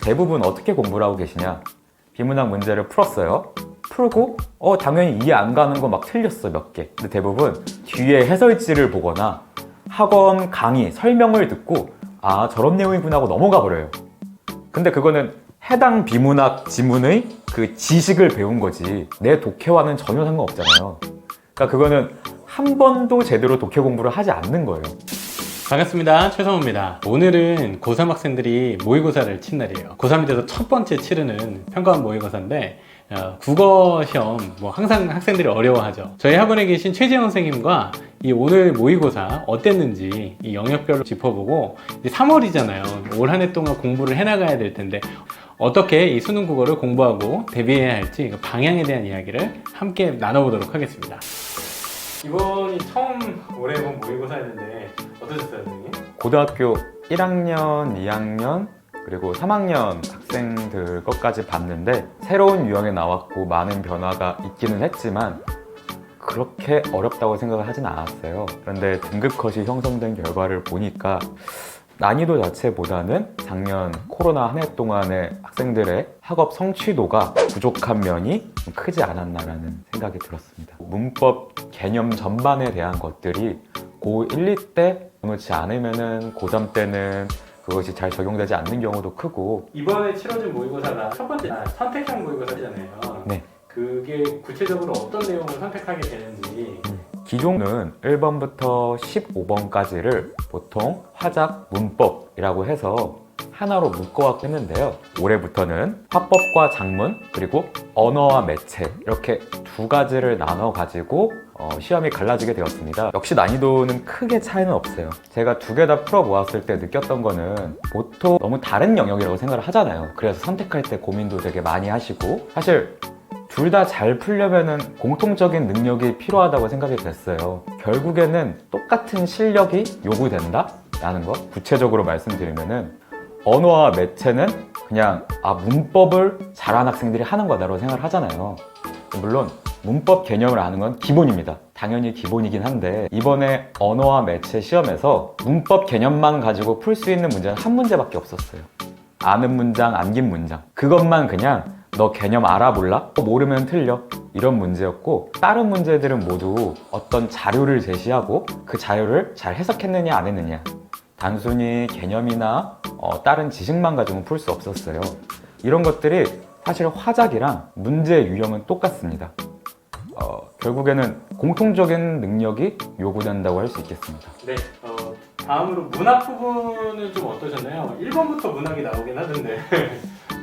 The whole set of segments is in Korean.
대부분 어떻게 공부를 하고 계시냐? 비문학 문제를 풀었어요. 풀고 당연히 이해 안 가는 거 막 틀렸어, 몇 개. 근데 대부분 뒤에 해설지를 보거나 학원 강의, 설명을 듣고 아, 저런 내용이구나 하고 넘어가 버려요. 근데 그거는 해당 비문학 지문의 그 지식을 배운 거지 내 독해와는 전혀 상관없잖아요. 그러니까 그거는 한 번도 제대로 독해 공부를 하지 않는 거예요. 반갑습니다. 최성호입니다. 오늘은 고3 학생들이 모의고사를 친 날이에요. 고3이 돼서 첫 번째 치르는 평가원 모의고사인데 국어 시험 항상 학생들이 어려워하죠. 저희 학원에 계신 최재형 선생님과 이 오늘 모의고사 어땠는지 이 영역별로 짚어보고 3월이잖아요. 올 한 해 동안 공부를 해나가야 될 텐데 어떻게 이 수능 국어를 공부하고 대비해야 할지 그 방향에 대한 이야기를 함께 나눠보도록 하겠습니다. 이번이 처음 올해 본 모의고사였는데 어떠셨어요, 선생님? 고등학교 1학년, 2학년 그리고 3학년 학생들 것까지 봤는데 새로운 유형이 나왔고 많은 변화가 있기는 했지만 그렇게 어렵다고 생각을 하진 않았어요. 그런데 등급 컷이 형성된 결과를 보니까 난이도 자체보다는 작년 코로나 한 해 동안의 학생들의 학업 성취도가 부족한 면이 좀 크지 않았나라는 생각이 들었습니다. 문법 개념 전반에 대한 것들이 고1, 2 때 그렇지 않으면은 고3 때는 그것이 잘 적용되지 않는 경우도 크고. 이번에 치러진 모의고사가 첫 번째 선택형 모의고사잖아요. 네. 그게 구체적으로 어떤 내용을 선택하게 되는지. 기존은 1번부터 15번까지를 보통 화작, 문법이라고 해서 하나로 묶어갖고 했는데요. 올해부터는 화법과 작문, 그리고 언어와 매체 이렇게 두 가지를 나눠가지고 시험이 갈라지게 되었습니다. 역시 난이도는 크게 차이는 없어요. 제가 두 개 다 풀어보았을 때 느꼈던 거는 보통 너무 다른 영역이라고 생각을 하잖아요. 그래서 선택할 때 고민도 되게 많이 하시고 사실 둘 다 잘 풀려면은 공통적인 능력이 필요하다고 생각이 됐어요. 결국에는 똑같은 실력이 요구된다? 라는 거 구체적으로 말씀드리면은 언어와 매체는 그냥 문법을 잘하는 학생들이 하는 거다라고 생각을 하잖아요. 물론 문법 개념을 아는 건 기본입니다. 당연히 기본이긴 한데 이번에 언어와 매체 시험에서 문법 개념만 가지고 풀 수 있는 문제는 한 문제밖에 없었어요. 아는 문장, 암긴 문장. 그것만 그냥 너 개념 알아 몰라? 모르면 틀려. 이런 문제였고 다른 문제들은 모두 어떤 자료를 제시하고 그 자료를 잘 해석했느냐 안 했느냐. 단순히 개념이나 다른 지식만 가지고는 풀 수 없었어요. 이런 것들이 사실 화작이랑 문제 유형은 똑같습니다. 결국에는 공통적인 능력이 요구된다고 할 수 있겠습니다. 네. 다음으로 문학 부분은 좀 어떠셨나요? 1번부터 문학이 나오긴 하던데.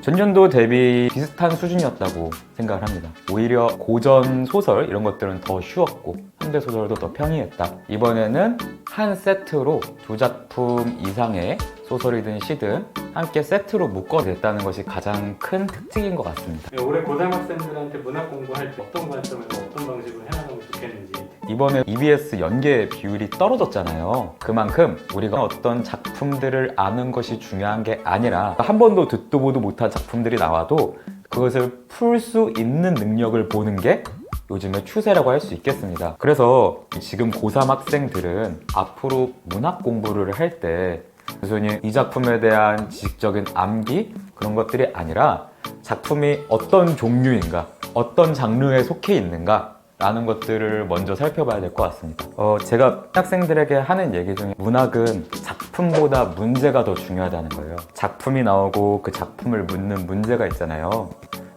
전년도 대비 비슷한 수준이었다고 생각을 합니다. 오히려 고전 소설 이런 것들은 더 쉬웠고 현대 소설도 더 평이했다. 이번에는 한 세트로 두 작품 이상의 소설이든 시든 함께 세트로 묶어냈다는 것이 가장 큰 특징인 것 같습니다. 네, 올해 고3 학생들한테 문학 공부할 때 어떤 관점에서 어떤 방식으로 해나가면 좋겠는지. 이번에 EBS 연계 비율이 떨어졌잖아요. 그만큼 우리가 어떤 작품들을 아는 것이 중요한 게 아니라 한 번도 듣도 보도 못한 작품들이 나와도 그것을 풀 수 있는 능력을 보는 게 요즘의 추세라고 할 수 있겠습니다. 그래서 지금 고3 학생들은 앞으로 문학 공부를 할 때 단순히 이 작품에 대한 지식적인 암기 그런 것들이 아니라 작품이 어떤 종류인가, 어떤 장르에 속해 있는가 라는 것들을 먼저 살펴봐야 될 것 같습니다. 제가 학생들에게 하는 얘기 중에 문학은 작품보다 문제가 더 중요하다는 거예요. 작품이 나오고 그 작품을 묻는 문제가 있잖아요.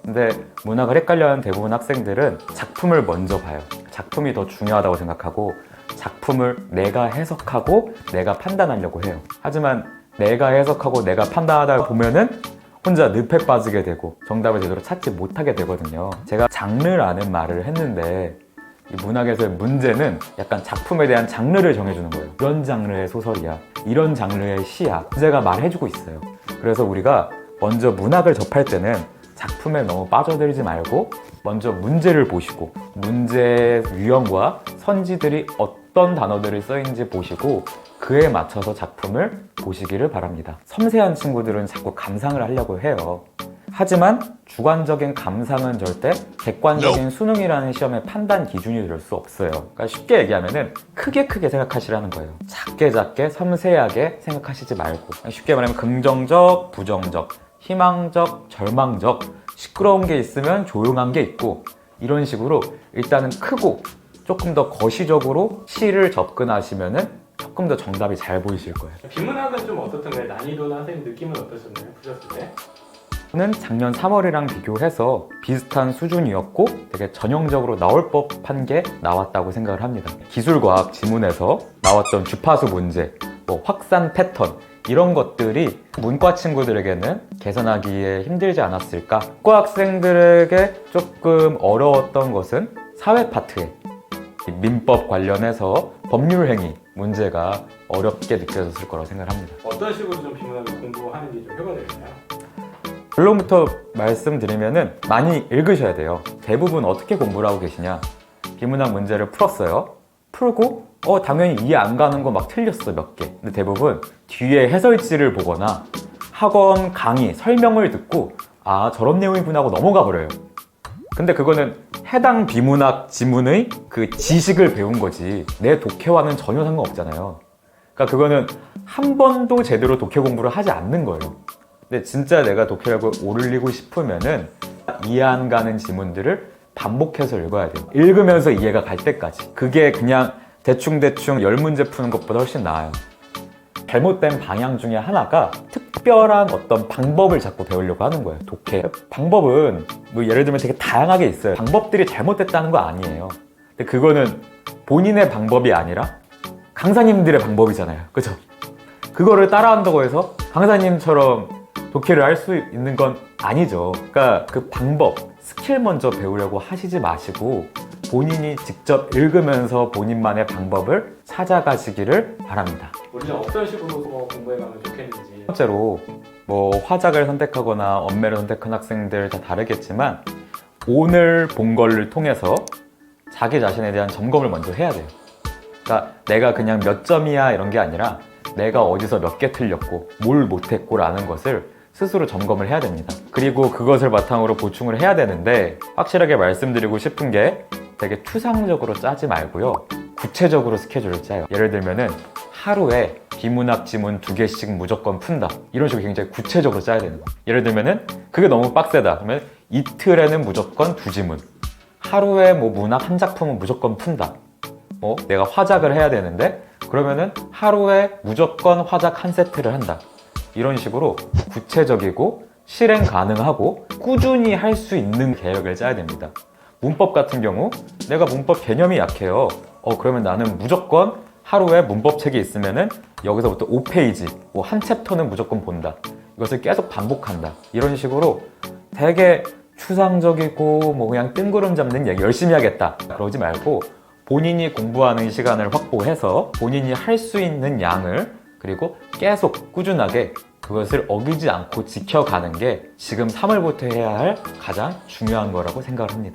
근데 문학을 헷갈려하는 대부분 학생들은 작품을 먼저 봐요. 작품이 더 중요하다고 생각하고 작품을 내가 해석하고 내가 판단하려고 해요. 하지만 내가 해석하고 내가 판단하다 보면은 혼자 늪에 빠지게 되고 정답을 제대로 찾지 못하게 되거든요. 제가 장르라는 말을 했는데 이 문학에서의 문제는 약간 작품에 대한 장르를 정해주는 거예요. 이런 장르의 소설이야, 이런 장르의 시야, 문제가 말해주고 있어요. 그래서 우리가 먼저 문학을 접할 때는 작품에 너무 빠져들지 말고 먼저 문제를 보시고 문제의 유형과 선지들이 어떤 단어들이 써있는지 보시고 그에 맞춰서 작품을 보시기를 바랍니다. 섬세한 친구들은 자꾸 감상을 하려고 해요. 하지만 주관적인 감상은 절대 객관적인 수능이라는 시험의 판단 기준이 될 수 없어요. 그러니까 쉽게 얘기하면은 크게 생각하시라는 거예요. 작게 섬세하게 생각하시지 말고 쉽게 말하면 긍정적, 부정적, 희망적, 절망적, 시끄러운 게 있으면 조용한 게 있고, 이런 식으로 일단은 크고 조금 더 거시적으로 시를 접근하시면은 조금 더 정답이 잘 보이실 거예요. 비문학은 좀 어떻던가요? 난이도나 선생님 느낌은 어떠셨나요? 푸셨을 때? 는 작년 3월이랑 비교해서 비슷한 수준이었고 되게 전형적으로 나올 법한 게 나왔다고 생각을 합니다. 기술과학 지문에서 나왔던 주파수 문제, 뭐 확산 패턴 이런 것들이 문과 친구들에게는 개선하기에 힘들지 않았을까? 문과 학생들에게 조금 어려웠던 것은 사회 파트에 민법 관련해서 법률 행위 문제가 어렵게 느껴졌을 거라고 생각합니다. 어떤 식으로 좀 비문학을 공부하는 게 좀 효과적일까요? 결론부터 말씀드리면은 많이 읽으셔야 돼요. 대부분 어떻게 공부를 하고 계시냐? 비문학 문제를 풀었어요. 풀고 당연히 이해 안 가는 거 막 틀렸어 몇 개. 근데 대부분 뒤에 해설지를 보거나 학원 강의 설명을 듣고 아 저런 내용이구나 하고 넘어가 버려요. 근데 그거는 해당 비문학 지문의 그 지식을 배운 거지 내 독해와는 전혀 상관없잖아요. 그러니까 그거는 한 번도 제대로 독해 공부를 하지 않는 거예요. 근데 진짜 내가 독해력을 오르리고 싶으면은 이해 안 가는 지문들을 반복해서 읽어야 돼요. 읽으면서 이해가 갈 때까지. 그게 그냥 대충대충 10문제 푸는 것보다 훨씬 나아요. 잘못된 방향 중에 하나가 특별한 어떤 방법을 자꾸 배우려고 하는 거예요. 독해. 방법은 뭐 예를 들면 되게 다양하게 있어요. 방법들이 잘못됐다는 거 아니에요. 근데 그거는 본인의 방법이 아니라 강사님들의 방법이잖아요. 그죠? 그거를 따라한다고 해서 강사님처럼 독해를 할 수 있는 건 아니죠. 그러니까 그 방법, 스킬 먼저 배우려고 하시지 마시고 본인이 직접 읽으면서 본인만의 방법을 찾아가시기를 바랍니다. 우리는 어떤 식으로 공부해가면 좋겠는지. 첫 번째로 뭐 화작을 선택하거나 언매를 선택한 학생들 다 다르겠지만 오늘 본 거를 통해서 자기 자신에 대한 점검을 먼저 해야 돼요. 그러니까 내가 그냥 몇 점이야 이런 게 아니라 내가 어디서 몇 개 틀렸고 뭘 못했고 라는 것을 스스로 점검을 해야 됩니다. 그리고 그것을 바탕으로 보충을 해야 되는데 확실하게 말씀드리고 싶은 게 되게 추상적으로 짜지 말고요. 구체적으로 스케줄을 짜요. 예를 들면은 하루에 비문학 지문 2개씩 무조건 푼다. 이런 식으로 굉장히 구체적으로 짜야 되는 거예요. 예를 들면은 그게 너무 빡세다. 그러면 이틀에는 무조건 2지문. 하루에 뭐 문학 한 작품은 무조건 푼다. 내가 화작을 해야 되는데 그러면은 하루에 무조건 화작 한 세트를 한다. 이런 식으로 구체적이고 실행 가능하고 꾸준히 할 수 있는 계획을 짜야 됩니다. 문법 같은 경우 내가 문법 개념이 약해요. 그러면 나는 무조건 하루에 문법책이 있으면은 여기서부터 5페이지, 뭐 한 챕터는 무조건 본다. 이것을 계속 반복한다. 이런 식으로 되게 추상적이고 뭐 그냥 뜬구름 잡는 얘기 열심히 하겠다. 그러지 말고 본인이 공부하는 시간을 확보해서 본인이 할 수 있는 양을 그리고 계속 꾸준하게 그것을 어기지 않고 지켜가는 게 지금 3월부터 해야 할 가장 중요한 거라고 생각을 합니다.